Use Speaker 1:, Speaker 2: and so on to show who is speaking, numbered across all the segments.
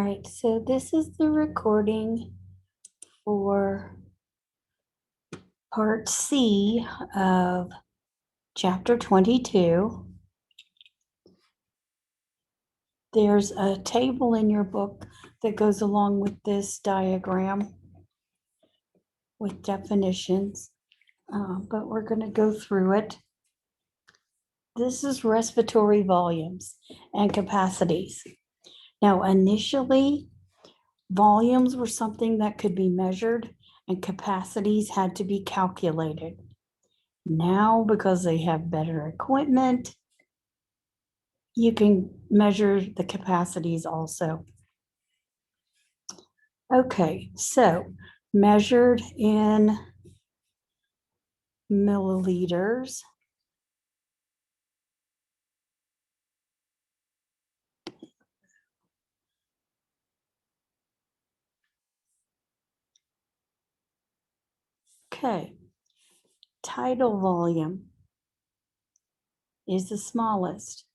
Speaker 1: right, so this is the recording for part C of chapter 22. There's a table in your book that goes along with this diagram with definitions, but we're going to go through it. This is respiratory volumes and capacities. Now, initially, volumes were something that could be measured and capacities had to be calculated. Now, because they have better equipment, you can measure the capacities also. Okay, so measured in milliliters. Okay, tidal volume is the smallest.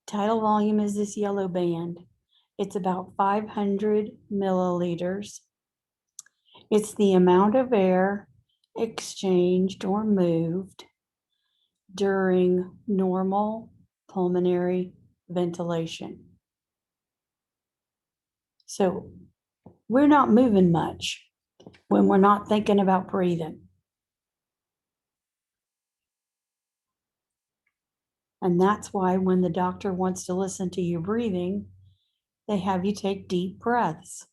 Speaker 1: Tidal volume is this yellow band. It's about 500 milliliters. It's the amount of air exchanged or moved during normal pulmonary ventilation. So we're not moving much when we're not thinking about breathing. And that's why when the doctor wants to listen to you breathing, they have you take deep breaths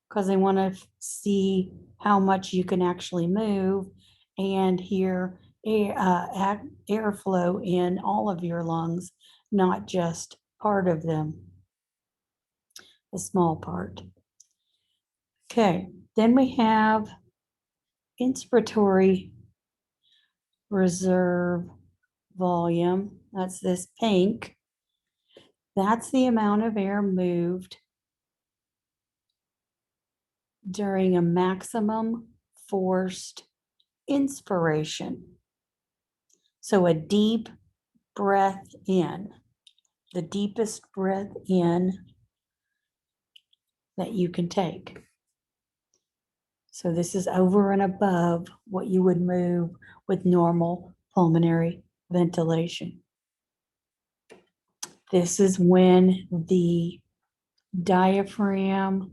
Speaker 1: because they want to see how much you can actually move and hear airflow in all of your lungs, not just part of them, a small part. Okay, then we have inspiratory reserve volume. That's this pink. That's the amount of air moved during a maximum forced inspiration. So a deep breath in, the deepest breath in that you can take. So this is over and above what you would move with normal pulmonary ventilation. This is when the diaphragm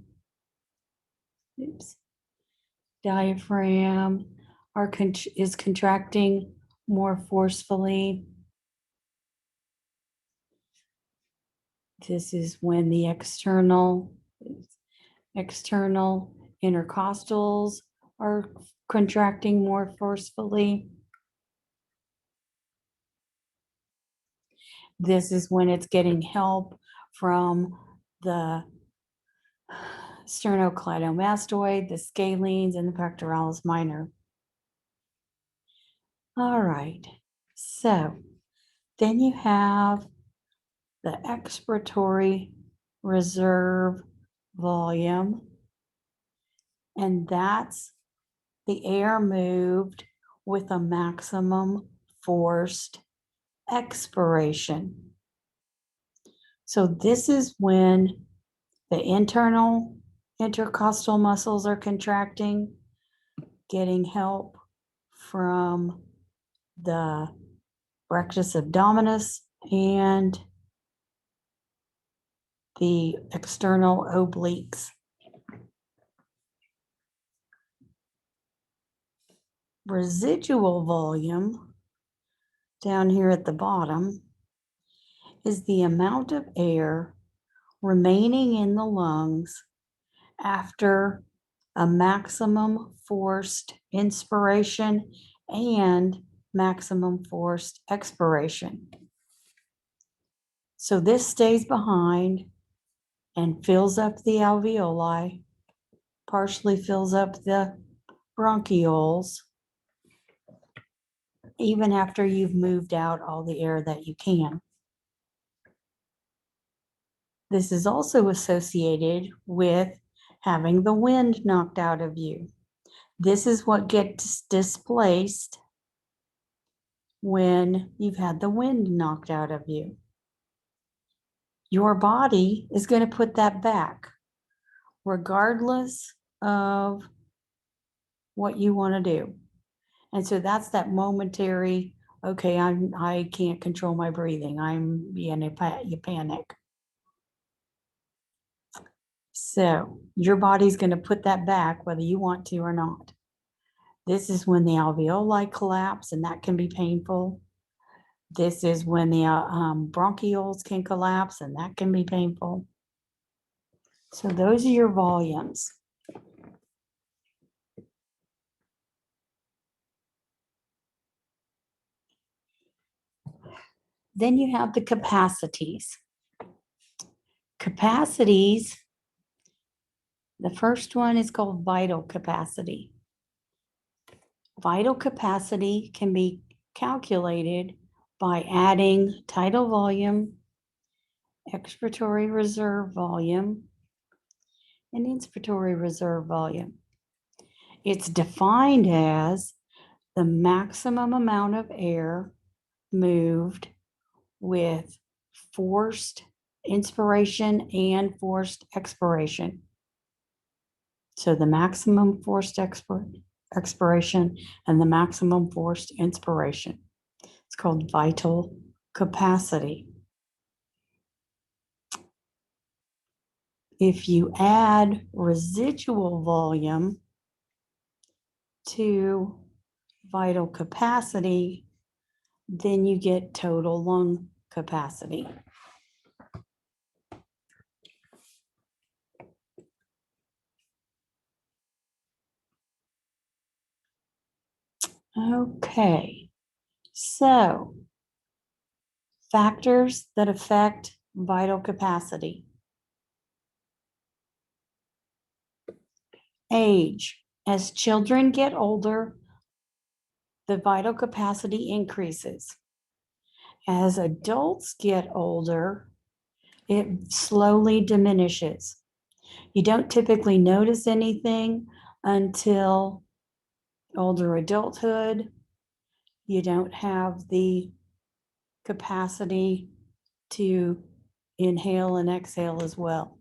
Speaker 1: is contracting more forcefully. This is when the external intercostals are contracting more forcefully. This is when it's getting help from the sternocleidomastoid, the scalenes, and the pectoralis minor. All right, so then you have the expiratory reserve volume, and that's the air moved with a maximum forced expiration. So this is when the internal intercostal muscles are contracting, getting help from the rectus abdominis and the external obliques. Residual volume down here at the bottom is the amount of air remaining in the lungs after a maximum forced inspiration and maximum forced expiration. So this stays behind and fills up the alveoli, partially fills up the bronchioles, even after you've moved out all the air that you can. This is also associated with having the wind knocked out of you. This is what gets displaced when you've had the wind knocked out of you. your body is going to put that back, regardless of what you want to do. And so that's that momentary, okay, I can't control my breathing. You panic. So your body's going to put that back whether you want to or not. This is when the alveoli collapse, and that can be painful. This is when the bronchioles can collapse, and that can be painful. So those are your volumes. Then you have the capacities. Capacities, the first one is called vital capacity. Vital capacity can be calculated by adding tidal volume, expiratory reserve volume, and inspiratory reserve volume. It's defined as the maximum amount of air moved with forced inspiration and forced expiration. So the maximum forced expiration and the maximum forced inspiration. It's called vital capacity. If you add residual volume to vital capacity, then you get total lung capacity. Okay, so factors that affect vital capacity. Age. As children get older, the vital capacity increases. As adults get older, it slowly diminishes. You don't typically notice anything until older adulthood. You don't have the capacity to inhale and exhale as well.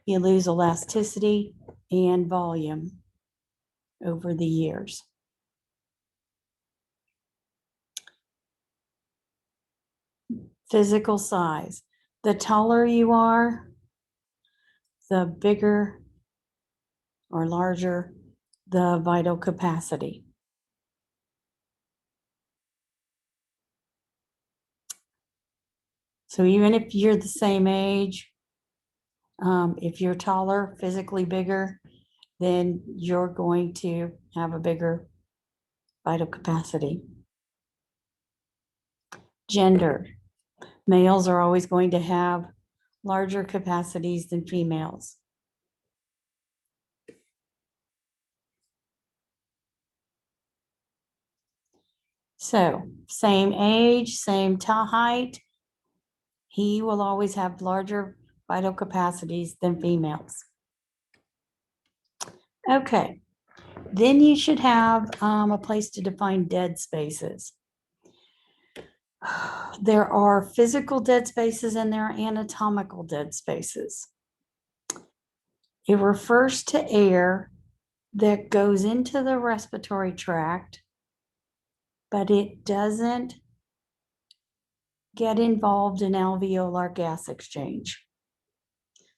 Speaker 1: You lose elasticity and volume over the years. Physical size. The taller you are, the bigger or larger the vital capacity. So even if you're the same age, if you're taller, physically bigger, then you're going to have a bigger vital capacity. Gender. Males are always going to have larger capacities than females. So same age, same height, he will always have larger vital capacities than females. Okay, then you should have a place to define dead spaces. There are physical dead spaces and there are anatomical dead spaces. It refers to air that goes into the respiratory tract, but it doesn't get involved in alveolar gas exchange.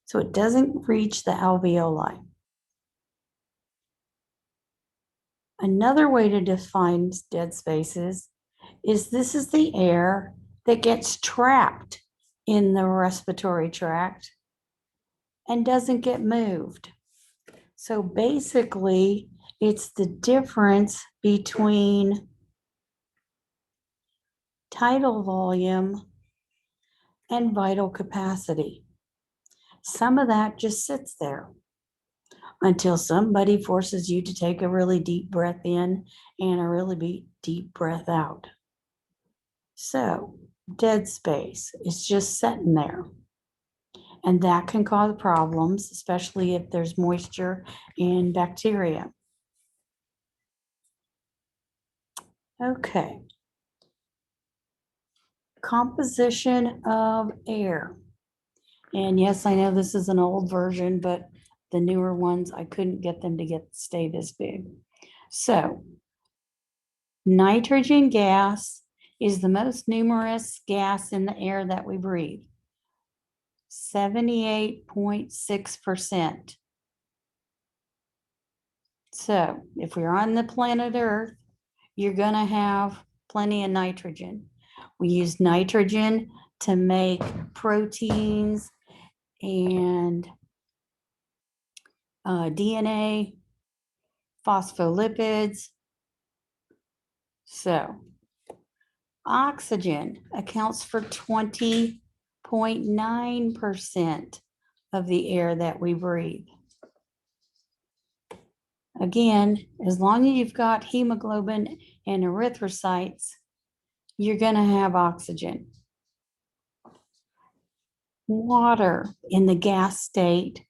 Speaker 1: So it doesn't reach the alveoli. Another way to define dead spaces is this is the air that gets trapped in the respiratory tract and doesn't get moved. So basically, it's the difference between tidal volume and vital capacity. Some of that just sits there until somebody forces you to take a really deep breath in and a really deep breath out. So dead space is just sitting there. And that can cause problems, especially if there's moisture and bacteria. Okay. Composition of air. And yes, I know this is an old version, but the newer ones, I couldn't get them to stay this big. So nitrogen gas is the most numerous gas in the air that we breathe. 78.6%. So if we're on the planet Earth, you're gonna have plenty of nitrogen. We use nitrogen to make proteins and DNA, phospholipids. So oxygen accounts for 20.9% of the air that we breathe. Again, as long as you've got hemoglobin and erythrocytes, you're going to have oxygen. Water in the gas state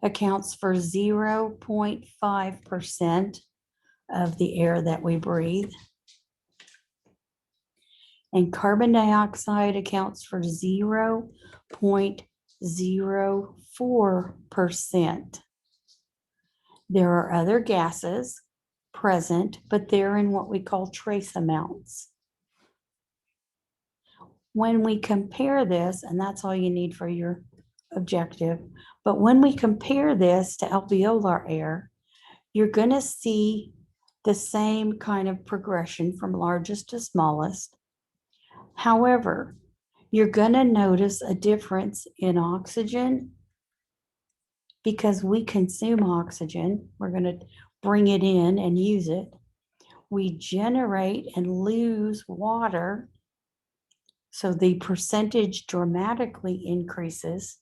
Speaker 1: accounts for 0.5% of the air that we breathe. And carbon dioxide accounts for 0.04%. There are other gases present, but they're in what we call trace amounts. When we compare this, and that's all you need for your objective, but when we compare this to alveolar air, you're going to see the same kind of progression from largest to smallest. However, you're going to notice a difference in oxygen because we consume oxygen. We're going to bring it in and use it. We generate and lose water, so the percentage dramatically increases.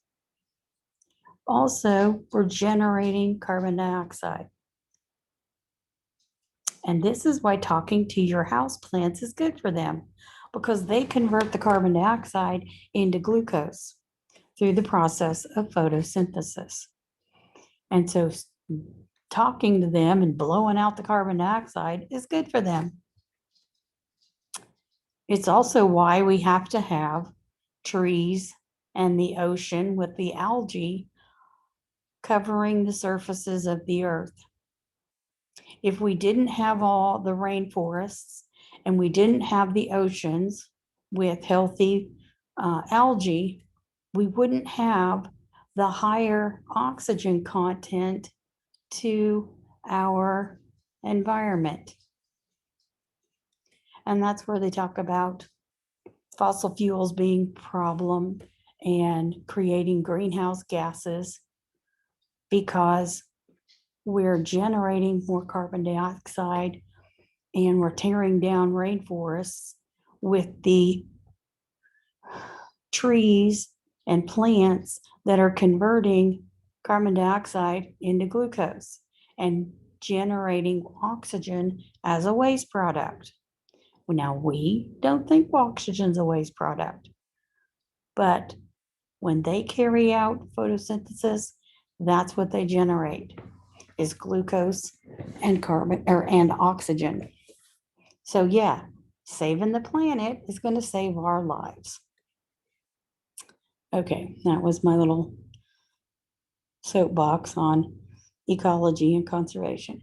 Speaker 1: Also, we're generating carbon dioxide. And this is why talking to your house plants is good for them, because they convert the carbon dioxide into glucose through the process of photosynthesis. And so talking to them and blowing out the carbon dioxide is good for them. It's also why we have to have trees and the ocean with the algae covering the surfaces of the earth. If we didn't have all the rainforests and we didn't have the oceans with healthy algae, we wouldn't have the higher oxygen content to our environment. And that's where they talk about fossil fuels being a problem and creating greenhouse gases, because we're generating more carbon dioxide and we're tearing down rainforests with the trees and plants that are converting carbon dioxide into glucose and generating oxygen as a waste product. Now, we don't think oxygen's a waste product, but when they carry out photosynthesis, that's what they generate, is glucose and and oxygen. So yeah, saving the planet is going to save our lives. Okay, that was my little soapbox on ecology and conservation.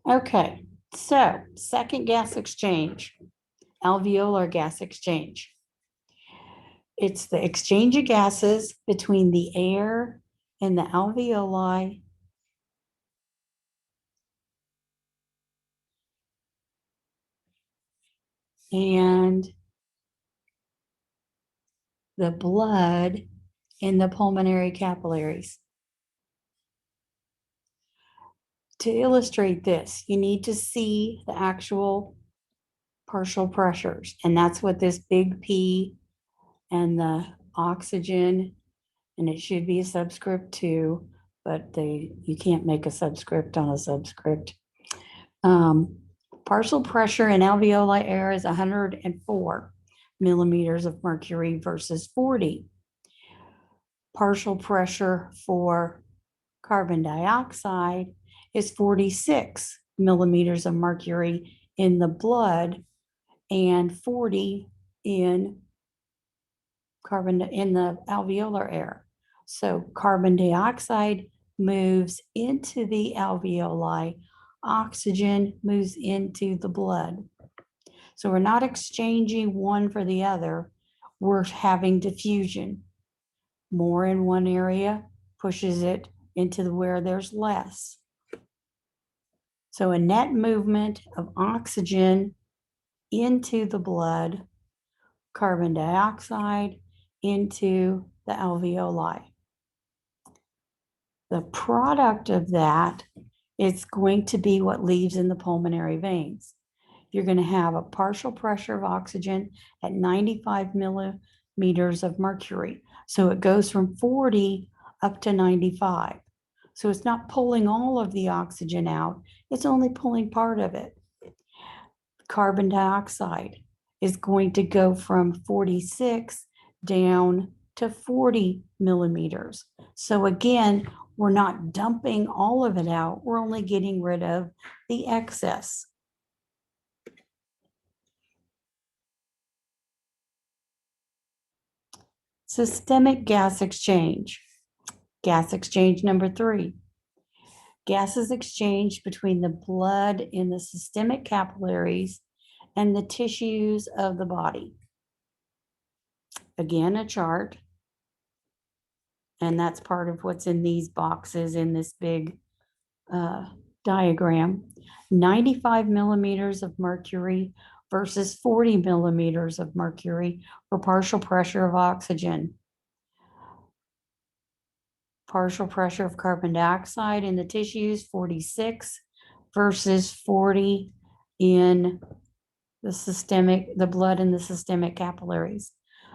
Speaker 1: Okay, so second gas exchange, alveolar gas exchange. It's the exchange of gases between the air and the alveoli and the blood in the pulmonary capillaries. To illustrate this, you need to see the actual partial pressures, and that's what this big P and the oxygen, and it should be a subscript too, but you can't make a subscript on a subscript. Partial pressure in alveoli air is 104 millimeters of mercury versus 40. Partial pressure for carbon dioxide is 46 millimeters of mercury in the blood and 40 in carbon in the alveolar air. So carbon dioxide moves into the alveoli, oxygen moves into the blood. So we're not exchanging one for the other, we're having diffusion. More in one area pushes it into where there's less. So a net movement of oxygen into the blood, carbon dioxide into the alveoli. The product of that is going to be what leaves in the pulmonary veins. You're going to have a partial pressure of oxygen at 95 millimeters of mercury. So it goes from 40 up to 95. So it's not pulling all of the oxygen out, it's only pulling part of it. Carbon dioxide is going to go from 46 down to 40 millimeters. So again, we're not dumping all of it out, we're only getting rid of the excess. Systemic gas exchange. Gas exchange number 3. Gases exchanged between the blood in the systemic capillaries and the tissues of the body. Again, a chart. And that's part of what's in these boxes in this big diagram. 95 millimeters of mercury versus 40 millimeters of mercury for partial pressure of oxygen. Partial pressure of carbon dioxide in the tissues, 46 versus 40 in the blood in the systemic capillaries.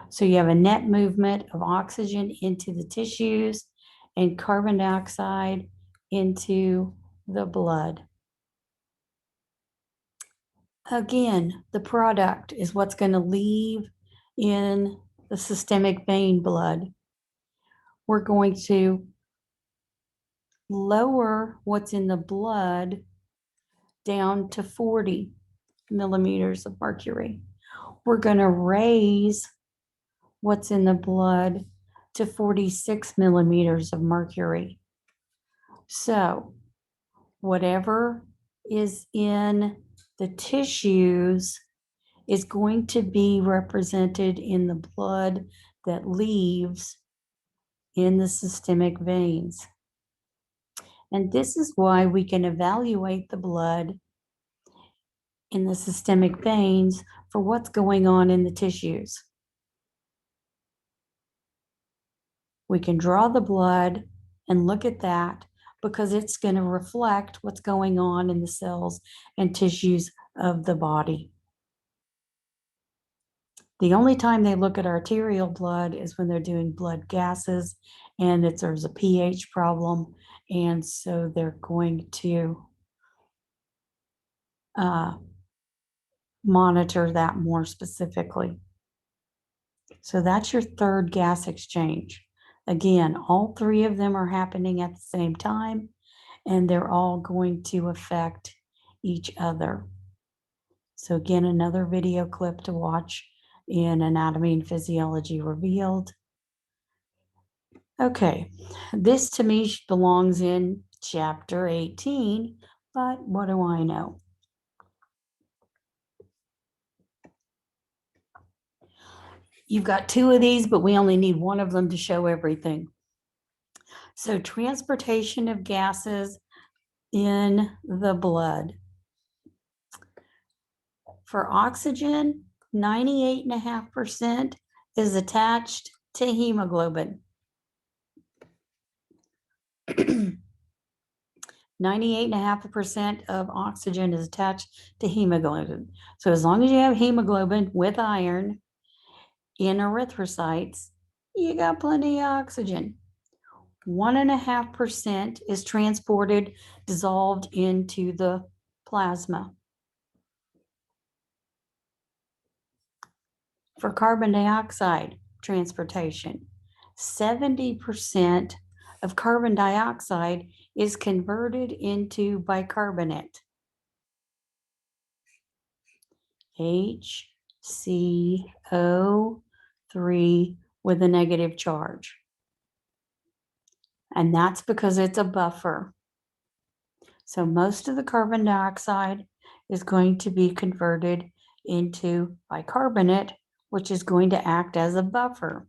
Speaker 1: So you have a net movement of oxygen into the tissues and carbon dioxide into the blood. Again, the product is what's going to leave in the systemic vein blood. We're going to lower what's in the blood down to 40 millimeters of mercury. We're going to raise what's in the blood to 46 millimeters of mercury. So whatever is in the tissues is going to be represented in the blood that leaves in the systemic veins. And this is why we can evaluate the blood in the systemic veins for what's going on in the tissues. We can draw the blood and look at that because it's going to reflect what's going on in the cells and tissues of the body. The only time they look at arterial blood is when they're doing blood gases and there's a pH problem, and so they're going to monitor that more specifically. So that's your third gas exchange. Again, all 3 of them are happening at the same time, and they're all going to affect each other. So again, another video clip to watch in Anatomy and Physiology Revealed. Okay, this to me belongs in chapter 18, but what do I know? You've got 2 of these, but we only need 1 of them to show everything. So transportation of gases in the blood. For oxygen, 98.5% is attached to hemoglobin. 98.5% of oxygen is attached to hemoglobin. So as long as you have hemoglobin with iron in erythrocytes, you got plenty of oxygen. 1.5% is transported, dissolved into the plasma. For carbon dioxide transportation, 70% of carbon dioxide is converted into bicarbonate. HCO3 with a negative charge. And that's because it's a buffer. So most of the carbon dioxide is going to be converted into bicarbonate, which is going to act as a buffer.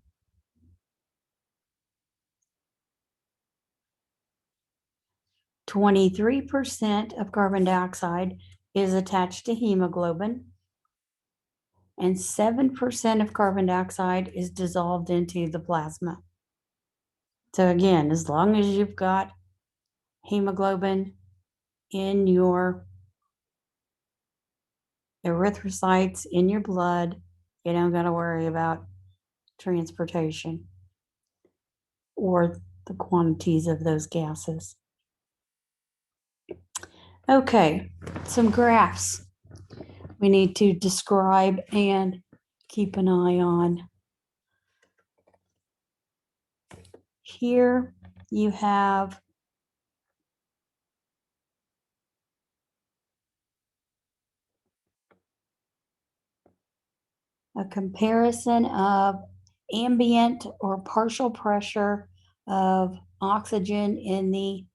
Speaker 1: (23% of carbon dioxide is attached to hemoglobin, and 7% of carbon dioxide is dissolved into the plasma. So again, as long as you've got hemoglobin in your erythrocytes in your blood, you don't got to worry about transportation or the quantities of those gases. Okay, some graphs we need to describe and keep an eye on. Here you have a comparison of ambient or partial pressure of oxygen in the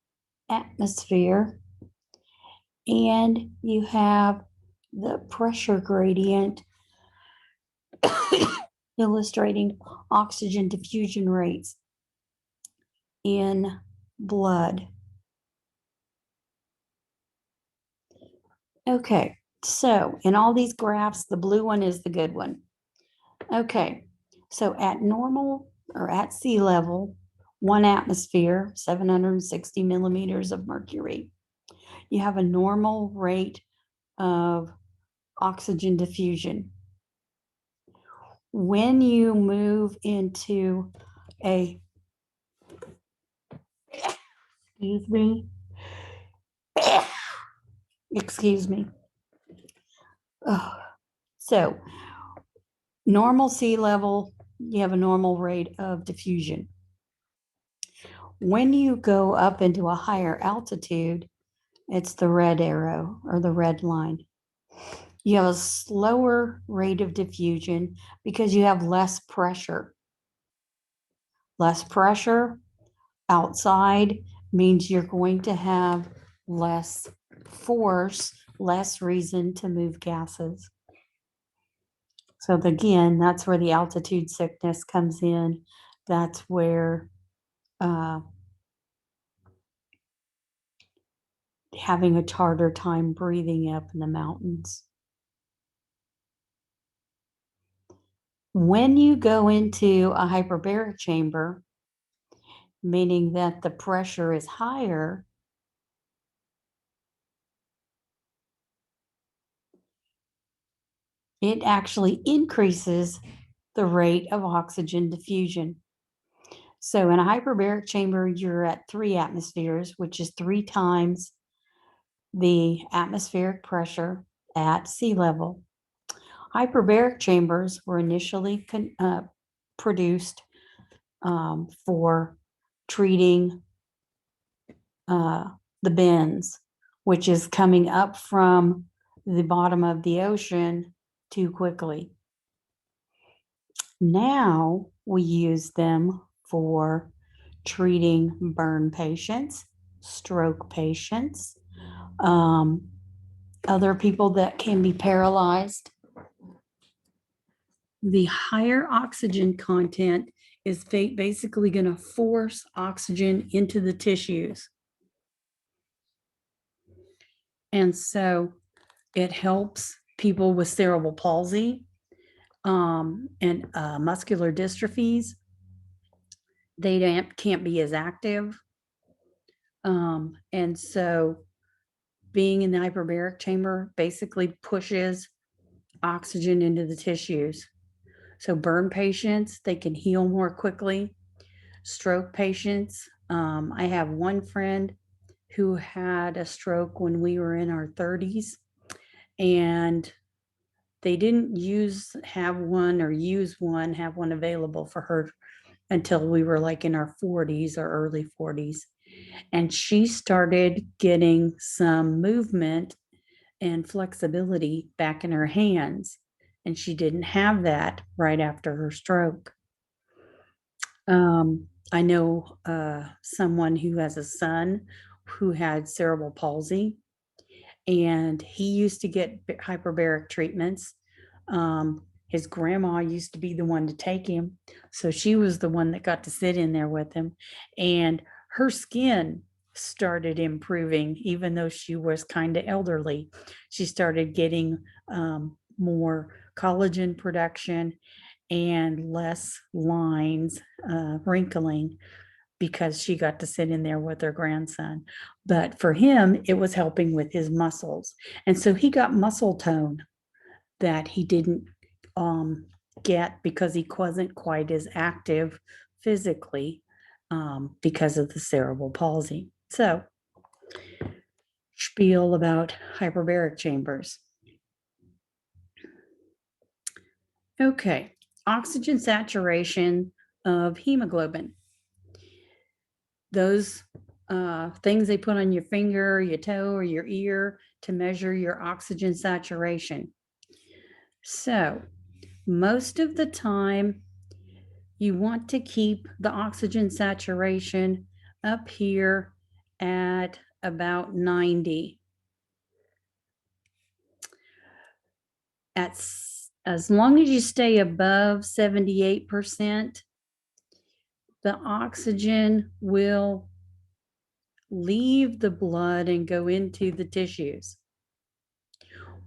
Speaker 1: atmosphere, and you have the pressure gradient illustrating oxygen diffusion rates in blood. Okay, so in all these graphs, the blue one is the good one. Okay, so at normal or at sea level, 1 atmosphere, 760 millimeters of mercury, you have a normal rate of oxygen diffusion. When you move into a, excuse me. Oh, so normal sea level, you have a normal rate of diffusion. When you go up into a higher altitude, it's the red arrow or the red line. You have a slower rate of diffusion because you have less pressure. Less pressure outside means you're going to have less force, less reason to move gases. So again, that's where the altitude sickness comes in. That's where having a harder time breathing up in the mountains. When you go into a hyperbaric chamber, meaning that the pressure is higher, it actually increases the rate of oxygen diffusion. So in a hyperbaric chamber, you're at 3 atmospheres, which is 3 times the atmospheric pressure at sea level. Hyperbaric chambers were initially produced for treating the bends, which is coming up from the bottom of the ocean too quickly. Now we use them for treating burn patients, stroke patients, other people that can be paralyzed. The higher oxygen content is basically going to force oxygen into the tissues. And so it helps people with cerebral palsy and muscular dystrophies. They can't be as active. And so being in the hyperbaric chamber basically pushes oxygen into the tissues. So burn patients, they can heal more quickly. Stroke patients, I have one friend who had a stroke when we were in our 30s, and they didn't have one available for her until we were like in our 40s or early 40s. And she started getting some movement and flexibility back in her hands. And she didn't have that right after her stroke. I know someone who has a son who had cerebral palsy, and he used to get hyperbaric treatments. His grandma used to be the one to take him, so she was the one that got to sit in there with him, and her skin started improving, even though she was kind of elderly. She started getting more collagen production and less lines, wrinkling, because she got to sit in there with her grandson. But for him, it was helping with his muscles. And so he got muscle tone that he didn't get because he wasn't quite as active physically because of the cerebral palsy. So, spiel about hyperbaric chambers. Okay, oxygen saturation of hemoglobin. Those things they put on your finger, your toe, or your ear to measure your oxygen saturation. So, most of the time, you want to keep the oxygen saturation up here at about 90. As long as you stay above 78%, the oxygen will leave the blood and go into the tissues.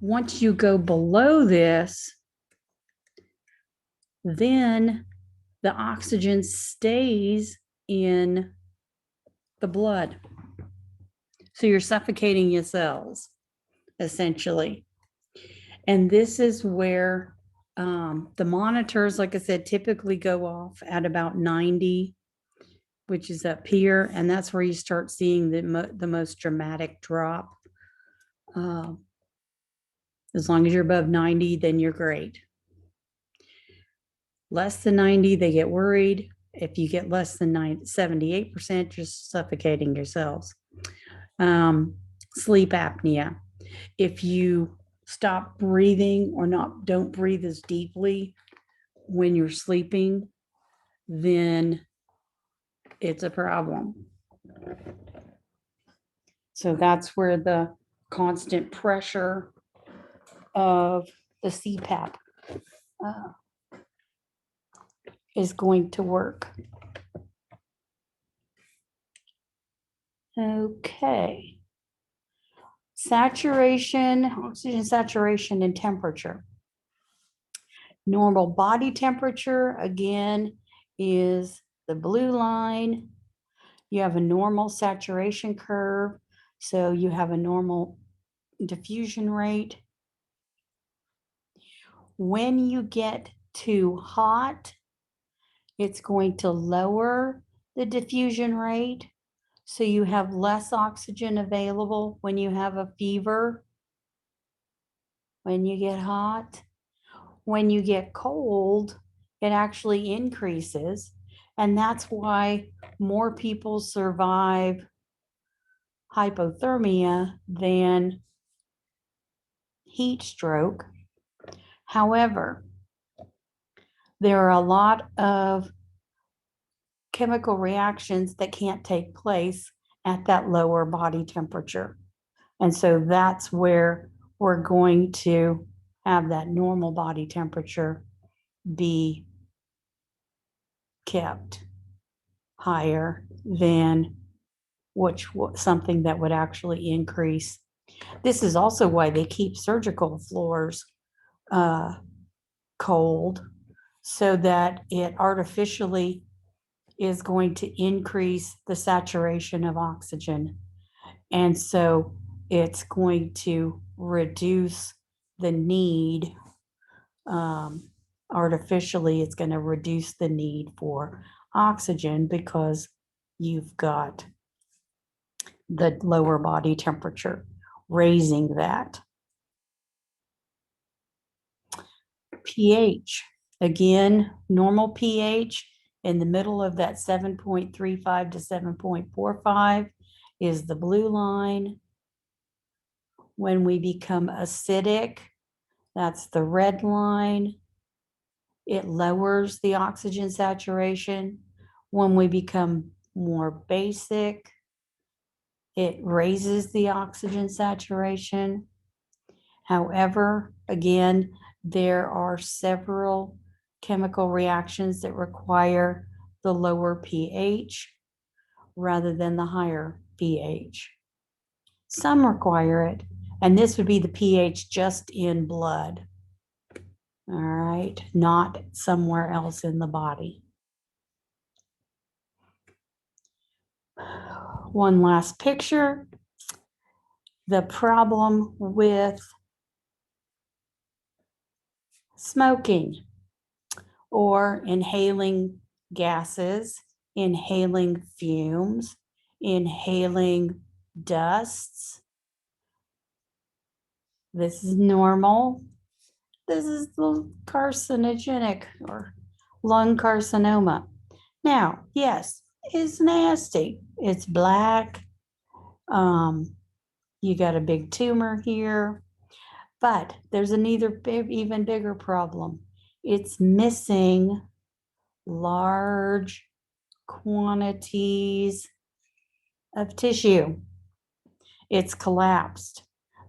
Speaker 1: Once you go below this, then the oxygen stays in the blood. So you're suffocating your cells, essentially. And this is where the monitors, like I said, typically go off at about 90, which is up here. And that's where you start seeing the most dramatic drop. As long as you're above 90, then you're great. Less than 90, they get worried. If you get less than 78%, you're suffocating yourselves. Sleep apnea. If you stop breathing or don't breathe as deeply when you're sleeping, then it's a problem. So that's where the constant pressure of the CPAP is going to work. Okay. Saturation, oxygen saturation and temperature. Normal body temperature, again, is the blue line. You have a normal saturation curve, so you have a normal diffusion rate. When you get too hot, it's going to lower the diffusion rate, so you have less oxygen available when you have a fever, when you get hot. When you get cold, it actually increases. And that's why more people survive hypothermia than heat stroke. However, there are a lot of chemical reactions that can't take place at that lower body temperature. And so that's where we're going to have that normal body temperature be kept higher than something that would actually increase. This is also why they keep surgical floors cold, so that it artificially is going to increase the saturation of oxygen. And so it's going to reduce the need, artificially, it's going to reduce the need for oxygen because you've got the lower body temperature raising that. pH, again, normal pH in the middle of that 7.35 to 7.45 is the blue line. When we become acidic, that's the red line. It lowers the oxygen saturation. When we become more basic, it raises the oxygen saturation. However, again, there are several chemical reactions that require the lower pH rather than the higher pH. Some require it, and this would be the pH just in blood. All right, not somewhere else in the body. One last picture. The problem with smoking or inhaling gases, inhaling fumes, inhaling dusts. This is normal. This is the carcinogenic or lung carcinoma. Now, yes, it's nasty. It's black. You got a big tumor here, but there's even bigger problem. It's missing large quantities of tissue. It's collapsed.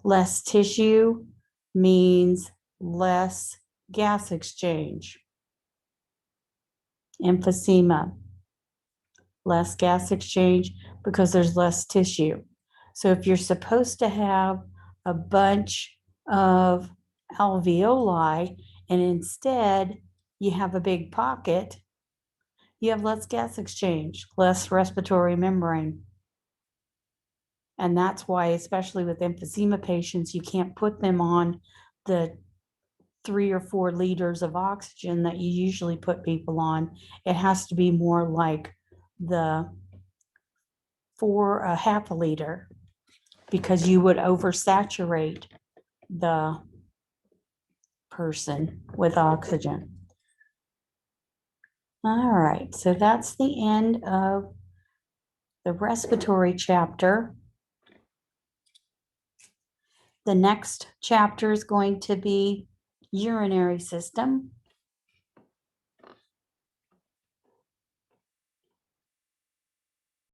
Speaker 1: Less tissue means less gas exchange. Emphysema, less gas exchange because there's less tissue. So if you're supposed to have a bunch of alveoli and instead you have a big pocket, you have less gas exchange, less respiratory membrane. And that's why, especially with emphysema patients, you can't put them on the 3 or 4 liters of oxygen that you usually put people on. It has to be more like the half a liter, because you would oversaturate the person with oxygen. All right, so that's the end of the respiratory chapter. The next chapter is going to be urinary system.